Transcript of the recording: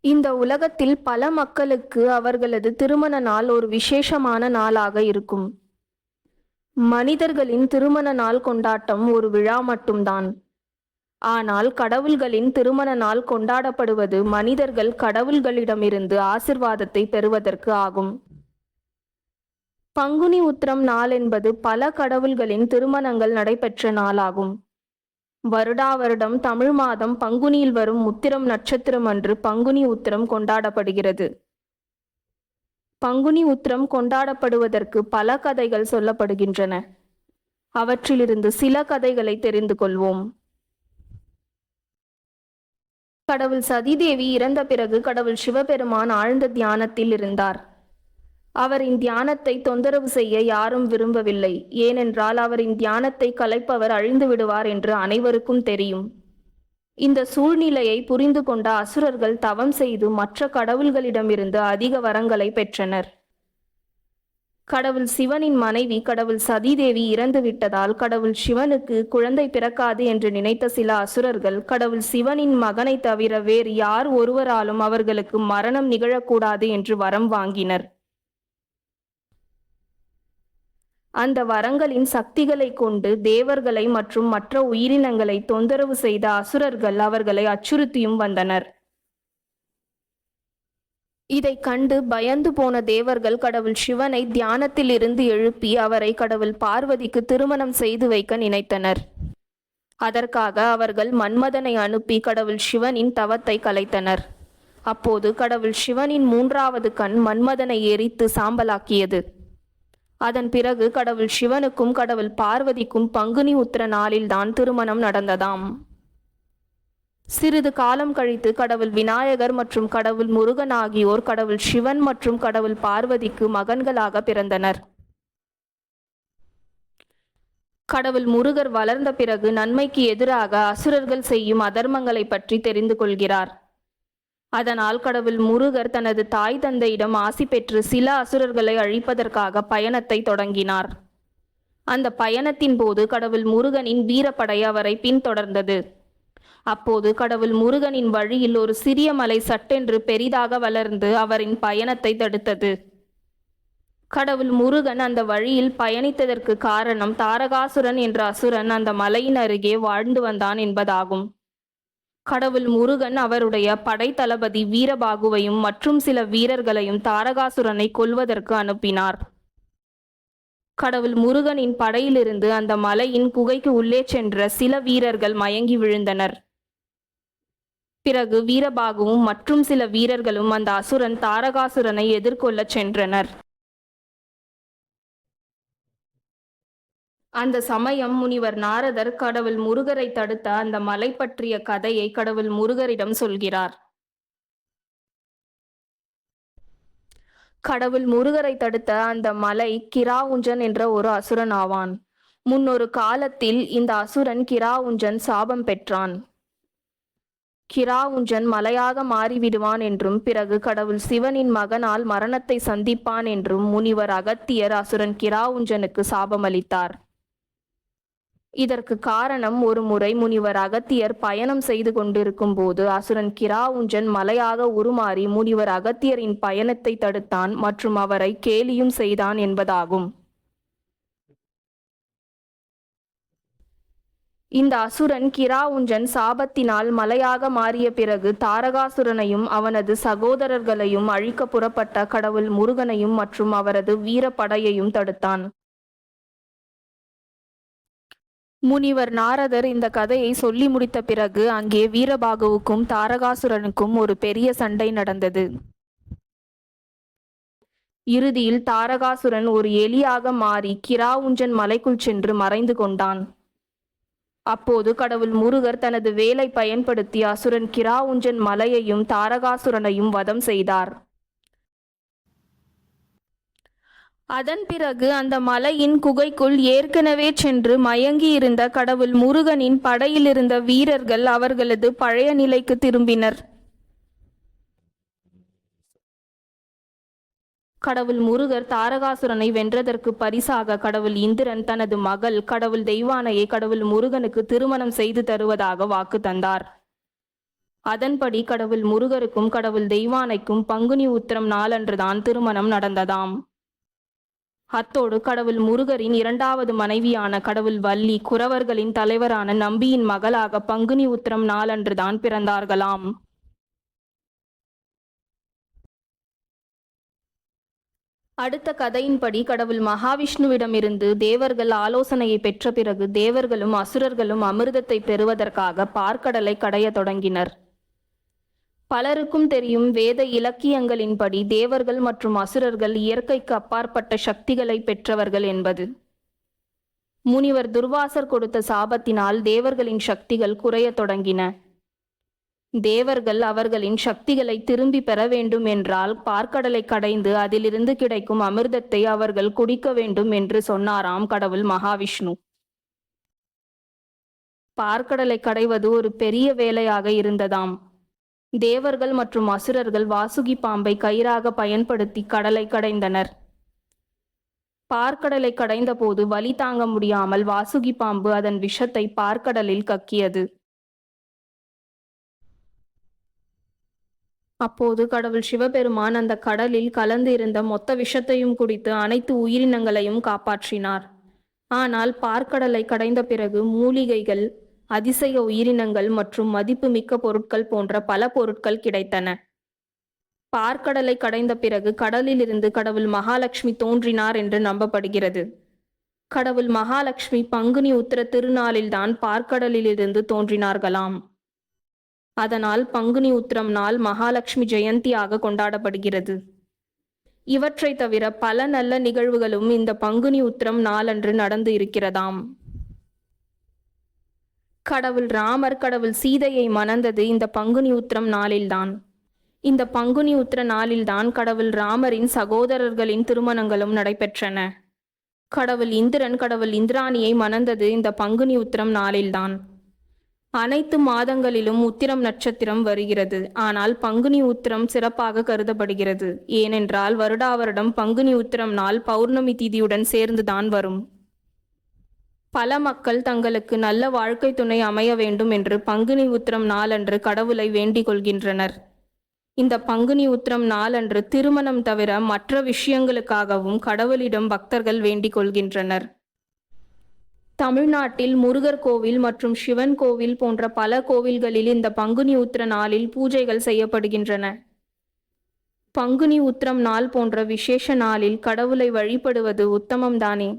இந்த உலகத்தில் பல மக்களுக்கு அவர்களது திருமண நாள் ஒரு விசேஷமான நாளாக இருக்கும். மனிதர்களின் திருமண நாள் கொண்டாட்டம் ஒரு விழா மட்டும்தான். ஆனால் கடவுள்களின் திருமண நாள் கொண்டாடப்படுவது மனிதர்கள் கடவுள்களிடமிருந்து ஆசிர்வாதத்தை பெறுவதற்கு ஆகும். பங்குனி உத்திரம் நாள் என்பது பல கடவுள்களின் திருமணங்கள் நடைபெற்ற நாளாகும். வருடா வருடம் தமிழ் மாதம் பங்குனியில் வரும் உத்திரம் நட்சத்திரம் அன்று பங்குனி உத்திரம் கொண்டாடப்படுகிறது. பங்குனி உத்திரம் கொண்டாடப்படுவதற்கு பல கதைகள் சொல்லப்படுகின்றன. அவற்றிலிருந்து சில கதைகளை தெரிந்து கொள்வோம். கடவுள் சதிதேவி இறந்த பிறகு கடவுள் சிவபெருமான் ஆழ்ந்த தியானத்தில் இருந்தார். அவரின் தியானத்தை தொந்தரவு செய்ய யாரும் விரும்பவில்லை. ஏனென்றால் அவரின் தியானத்தை கலைப்பவர் அழிந்து விடுவார் என்று அனைவருக்கும் தெரியும். இந்த சூழ்நிலையை புரிந்து கொண்ட அசுரர்கள் தவம் செய்து மற்ற கடவுள்களிடமிருந்து அதிக வரங்களை பெற்றனர். கடவுள் சிவனின் மனைவி கடவுள் சதிதேவி இறந்து விட்டதால் கடவுள் சிவனுக்கு குழந்தை பிறக்காது என்று நினைத்த சில அசுரர்கள் கடவுள் சிவனின் மகனை தவிர வேறு யார் ஒருவராலும் அவர்களுக்கு மரணம் நிகழக்கூடாது என்று வரம் வாங்கினர். அந்த வரங்களின் சக்திகளை கொண்டு தேவர்களை மற்றும் மற்ற உயிரினங்களை தொந்தரவு செய்த அசுரர்கள் அவர்களை அச்சுறுத்தியும் வந்தனர். இதை கண்டு பயந்து போன தேவர்கள் கடவுள் சிவனை தியானத்தில் இருந்து எழுப்பி அவரை கடவுள் பார்வதிக்கு திருமணம் செய்து வைக்க நினைத்தனர். அதற்காக அவர்கள் மன்மதனை அனுப்பி கடவுள் சிவனின் தவத்தை கலைத்தனர். அப்போது கடவுள் சிவனின் மூன்றாவது கண் மன்மதனை எரித்து சாம்பலாக்கியது. அதன் பிறகு கடவுள் சிவனுக்கும் கடவுள் பார்வதிக்கும் பங்குனி உத்திர நாளில்தான் திருமணம் நடந்ததாம். சிறிது காலம் கழித்து கடவுள் விநாயகர் மற்றும் கடவுள் முருகன் ஆகியோர் கடவுள் சிவன் மற்றும் கடவுள் பார்வதிக்கு மகன்களாக பிறந்தனர். கடவுள் முருகர் வளர்ந்த பிறகு நன்மைக்கு எதிராக அசுரர்கள் செய்யும் அதர்மங்களை பற்றி தெரிந்து கொள்கிறார். அதனால் கடவுள் முருகர் தனது தாய் தந்தையிடம் ஆசி பெற்று சில அசுரர்களை அழிப்பதற்காக பயணத்தை தொடங்கினார். அந்த பயணத்தின் போது கடவுள் முருகனின் வீரப்படை அவரை பின்தொடர்ந்தது. அப்போது கடவுள் முருகனின் வழியில் ஒரு சிறிய மலை சட்டென்று பெரிதாக வளர்ந்து அவரின் பயணத்தை தடுத்தது. கடவுள் முருகன் அந்த வழியில் பயணித்ததற்கு காரணம் தாரகாசுரன் என்ற அசுரன் அந்த மலையின் அருகே வாழ்ந்து வந்தான் என்பதாகும். கடவுள் முருகன் அவருடைய படை தளபதி வீரபாகுவையும் மற்றும் சில வீரர்களையும் தாரகாசுரனை கொல்வதற்கு அனுப்பினார். கடவுள் முருகனின் படையிலிருந்து அந்த மலையின் குகைக்கு உள்ளே சென்ற சில வீரர்கள் மயங்கி விழுந்தனர். பிறகு வீரபாகுவும் மற்றும் சில வீரர்களும் அந்த அசுரன் தாரகாசுரனை எதிர்கொள்ளச் சென்றனர். அந்த சமயம் முனிவர் நாரதர் கடவுள் முருகரை தடுத்த அந்த மலை பற்றிய கதையை கடவுள் முருகரிடம் சொல்கிறார். கடவுள் முருகரை தடுத்த அந்த மலை கிராவுஞ்சன் என்ற ஒரு அசுரன் ஆவான். முன்னொரு காலத்தில் இந்த அசுரன் கிராவுஞ்சன் சாபம் பெற்றான். கிராவுஞ்சன் மலையாக மாறிவிடுவான் என்றும் பிறகு கடவுள் சிவனின் மகனால் மரணத்தை சந்திப்பான் என்றும் முனிவர் அகத்தியர் அசுரன் கிராவுஞ்சனுக்கு சாபமளித்தார். இதற்கு காரணம் ஒரு முறை முனிவர் அகத்தியர் பயணம் செய்து கொண்டிருக்கும் போது அசுரன் கிராவுஞ்சன் மலையாக உருமாறி முனிவர் அகத்தியரின் பயணத்தை தடுத்தான் மற்றும் அவரை கேலியும் செய்தான் என்பதாகும். இந்த அசுரன் கிராவுஞ்சன் சாபத்தினால் மலையாக மாறிய பிறகு தாரகாசுரனையும் அவனது சகோதரர்களையும் அழிக்க புறப்பட்ட கடவுள் முருகனையும் மற்றும் அவரது வீரப்படையையும் தடுத்தான். முனிவர் நாரதர் இந்த கதையை சொல்லி முடித்த பிறகு அங்கே வீரபாகுவுக்கும் தாரகாசுரனுக்கும் ஒரு பெரிய சண்டை நடந்தது. இறுதியில் தாரகாசுரன் ஒரு எலியாக மாறி கிராவுஞ்சன் மலைக்குள் சென்று மறைந்து கொண்டான். அப்போது கடவுள் முருகர் தனது வேலை பயன்படுத்தி அசுரன் கிராவுஞ்சன் மலையையும் தாரகாசுரனையும் வதம் செய்தார். அதன் பிறகு அந்த மலையின் குகைக்குள் ஏற்கனவே சென்று மயங்கி இருந்த கடவுள் முருகனின் படையிலிருந்த வீரர்கள் அவர்களது பழைய நிலைக்கு திரும்பினர். கடவுள் முருகர் தாரகாசுரனை வென்றதற்கு பரிசாக கடவுள் இந்திரன் தனது மகள் கடவுள் தெய்வானையை கடவுள் முருகனுக்கு திருமணம் செய்து தருவதாக வாக்கு தந்தார். அதன்படி கடவுள் முருகருக்கும் கடவுள் தெய்வானைக்கும் பங்குனி உத்திரம் நாளன்றுதான் திருமணம் நடந்ததாம். அத்தோடு கடவுள் முருகரின் இரண்டாவது மனைவியான கடவுள் வள்ளி குறவர்களின் தலைவரான நம்பியின் மகளாக பங்குனி உத்திரம் நாளன்றுதான் பிறந்தார்களாம். அடுத்த கதையின்படி கடவுள் மகாவிஷ்ணுவிடமிருந்து தேவர்கள் ஆலோசனையை பெற்ற பிறகு தேவர்களும் அசுரர்களும் அமிர்தத்தை பெறுவதற்காக பார்க்கடலை கடைய தொடங்கினர். பலருக்கும் தெரியும் வேத இலக்கியங்களின்படி தேவர்கள் மற்றும் அசுரர்கள் இயற்கைக்கு அப்பாற்பட்ட சக்திகளை பெற்றவர்கள் என்பது. முனிவர் துர்வாசர் கொடுத்த சாபத்தினால் தேவர்களின் சக்திகள் குறையத் தொடங்கின. தேவர்கள் அவர்களின் சக்திகளை திரும்பி பெற வேண்டும் என்றால் பார்க்கடலை கடைந்து அதிலிருந்து கிடைக்கும் அமிர்தத்தை அவர்கள் குடிக்க வேண்டும் என்று சொன்னாராம் கடவுள் மகாவிஷ்ணு. பார்க்கடலை கடைவது ஒரு பெரிய வேலையாக இருந்ததாம். தேவர்கள் மற்றும் அசுரர்கள் வாசுகி பாம்பை கயிறாக பயன்படுத்தி கடலை கடைந்தனர். பார்க்கடலை கடைந்தபோது வலி தாங்க முடியாமல் வாசுகி பாம்பு அதன் விஷத்தை பார்க்கடலில் கக்கியது. அப்போது கடவுள் சிவபெருமான் அந்த கடலில் கலந்து இருந்த மொத்த விஷத்தையும் குடித்து அனைத்து உயிரினங்களையும் காப்பாற்றினார். ஆனால் பார்க்கடலை கடைந்த பிறகு மூலிகைகள், அதிசய உயிரினங்கள் மற்றும் மதிப்புமிக்க பொருட்கள் போன்ற பல பொருட்கள் கிடைத்தன. பார்க்கடலை கடைந்த பிறகு கடலிலிருந்து கடவுள் மகாலட்சுமி தோன்றினார் என்று நம்பப்படுகிறது. கடவுள் மகாலட்சுமி பங்குனி உத்திர திருநாளில்தான் பார்க்கடலிலிருந்து தோன்றினார்களாம். அதனால் பங்குனி உத்திரம் நாள் மகாலட்சுமி ஜெயந்தியாக கொண்டாடப்படுகிறது. இவற்றை தவிர பல நல்ல நிகழ்வுகளும் இந்த பங்குனி உத்திரம் நாளன்று நடந்து இருக்கிறதாம். கடவுள் ராமர் கடவுள் சீதையை மணந்தது இந்த பங்குனி உத்திரம் நாளில்தான். இந்த பங்குனி உத்திர நாளில்தான் கடவுள் ராமரின் சகோதரர்களின் திருமணங்களும் நடைபெற்றன. கடவுள் இந்திரன் கடவுள் இந்திராணியை மணந்தது இந்த பங்குனி உத்திரம் நாளில்தான். அனைத்து மாதங்களிலும் உத்திரம் நட்சத்திரம் வருகிறது. ஆனால் பங்குனி உத்திரம் சிறப்பாக கருதப்படுகிறது. ஏனென்றால் வருடா வருடம் பங்குனி உத்திரம் நாள் பௌர்ணமி திதியுடன் சேர்ந்துதான் வரும். பல மக்கள் தங்களுக்கு நல்ல வாழ்க்கை துணை அமைய வேண்டும் என்று பங்குனி உத்திரம் நாளன்று கடவுளை வேண்டிக் கொள்கின்றனர். இந்த பங்குனி உத்திரம் நாளன்று திருமணம் தவிர மற்ற விஷயங்களுக்காகவும் கடவுளிடம் பக்தர்கள் வேண்டிக் கொள்கின்றனர். தமிழ்நாட்டில் முருகர் கோவில் மற்றும் சிவன் கோவில் போன்ற பல கோவில்களில் இந்த பங்குனி உத்திர நாளில் பூஜைகள் செய்யப்படுகின்றன. பங்குனி உத்திரம் நாள் போன்ற விசேஷ நாளில் கடவுளை வழிபடுவது உத்தமம்தானே.